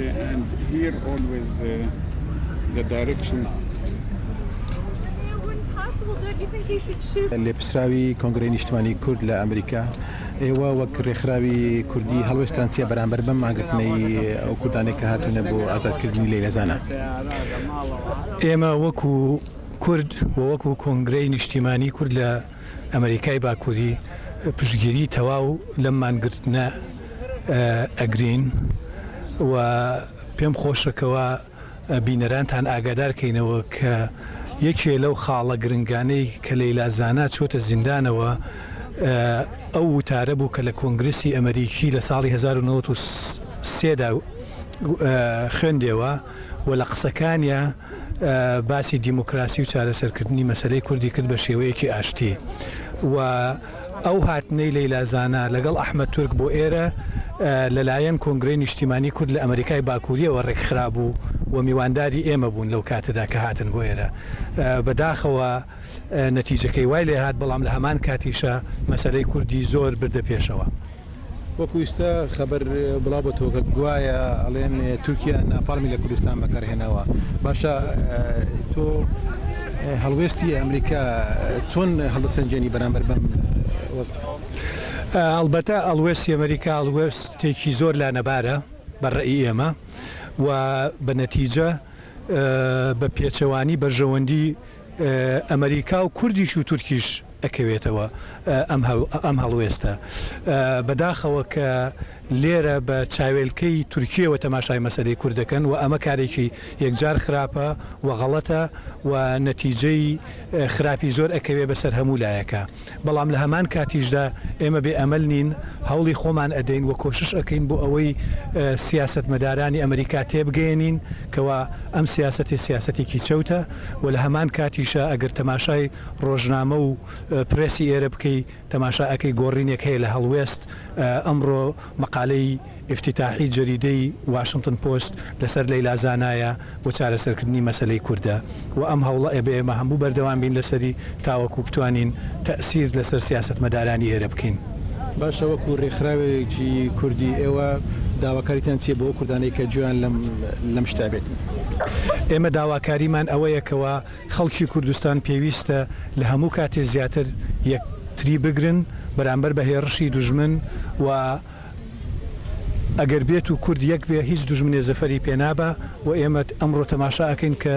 and here always the direction. اللي بسراوي كونغري نيشتماني كرد لأمريكا إيوا وك رخراوي كردي هلوستان تيا برامبر بم عقتني أو كرداني كهاتون بو آزاد كردني ليلة زانا. إما وكو كرد ووكو كونغري نيشتماني كرد لأمريكا باكوري بشجري تواو لما نقرتنا أجرين و بيم خوشكوا بينرانتان ئاگادار کەینەوە کە یەکێ لەو خاڵە گرنگانەی کە لەیلا زانا چۆتە زیندانەوە ئەو وتارە بوو کە لە کۆنگرسی ئەمریکی لە ساڵی 1993دا خوێندێەوە و لە قسەکانیە باسی دیموکراسی و چارەسەرکردنی مەسەلەی کوردی کرد بە شێوەیەکی ئاشتی و ئەو هاتنەی لەیلا زانا لەگەڵ ئەحمەد تورک بۆ ئێرە لەلایەن کۆنگرەی نیشتیمانی کورد لە ئەمریکای باکووریەوە ڕێکخرا بوو و میوانداری ئێمە بوون لەو کاتەدا کە هاتن بۆ ئێرە بەداخەوە نەتیجەکەی وای لێ هات بەڵام لە هەمان کاتیشە مەسەلەی کوردی زۆر بردە پێشەوە. وەکویستە خەبەر بڵاوبەتەوە گوایە ئەڵێن تورکیا ناپاڵمی لە کوردستان بەکارهێناوە باشە تۆ هەڵوێستی ئەمریکا چۆن هەڵدەسەنجێنی بەرامبەر بەم وەزع؟ ئەلبەتە ئەڵوێستی ئەمریکا ئەڵوێستێکی زۆر لانەبارە بەڕێی ئێمە و بە نەتیجە بە پێچەوانی بەرژەوەندی ئەمریکا و کوردیش و تورکیش ئەکەوێتەوە ئەم هەڵوێستە بەداخەوە کە لێرە بە چاوێلکەی تورکیەوە تەماشای مەسەلەی کوردەکەن و ئەمە کارێکی یەکجار خراپە و غەڵەتە و نەتیجەی خراپی زۆر ئەکەوێ بەسەر هەموو لایەکە بەڵام لە هەمان کاتیشدا ئێمە بێ ئەمەل نین هەوڵی خۆمان ئەدەین و کۆشش ئەەکەین بۆ ئەوەی سیاسەتمەدارانی ئەمریکا تێبگەێنین کەوا ئەم سیاسەتێکی چەوتە و لە هەمان کاتیشە ئەگەر تەماشای ڕۆژنامە و پرسی ئێرە بکەی تەماشاەکەی گۆڕینێک هەیە لە هەڵوێست ئەمڕۆ مقالەی افتتاحی جەریدەی واشنگتن پۆست لەسەر لەیلا زانایە بۆ چارەسەرکردنی مەسەلەی کووردە و ئەم هەوڵە ئێمە هەموو بەردەوام بین لەسەری تاوەکو بتوانین تەئسیر لەسەر سیاسەتمەدارانی ئێرە بکەین. باشە وەکو ڕێکخراوێکی کوردی ئێوە داواکاریتان چیە بۆ کوردانەی کە گوێیان لەم شتا بێت؟ ئێمە داواکاریمان ئەوەیەکەوە خەڵکی کوردستان پێویستە لە هەموو کاتێ زیاتر یەکتری بگرن بەرامبەر بە هێرشی دوژمن و ئەگەر بێت و کورد یەک بێ هیچ دوژمنێ زەفەری پێنابە و ئێمە ئەمڕۆ تەماشا ئەکەین کە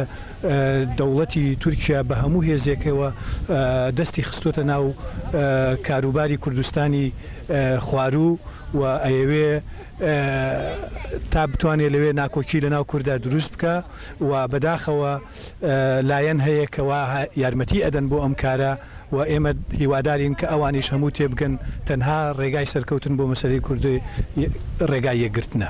دەوڵەتی تورکیا بە هەموو هێزێکەوە دەستی خستۆتە ناو کاروباری کوردستانی خواروو و ئەیەوێ تا بتوانێت لەوێ ناکۆکی لە ناو کووردا دروست بکە و بەداخەوە لایەن هەیە کەوا یارمەتی ئەدەن بۆ ئەم کارە و ئێمە هیوادارین کە ئەوانیش هەموو تێبگەن تەنها ڕێگای سەرکەوتن بۆ مەسەلەی کوردی ڕێگای یەکگرتنە.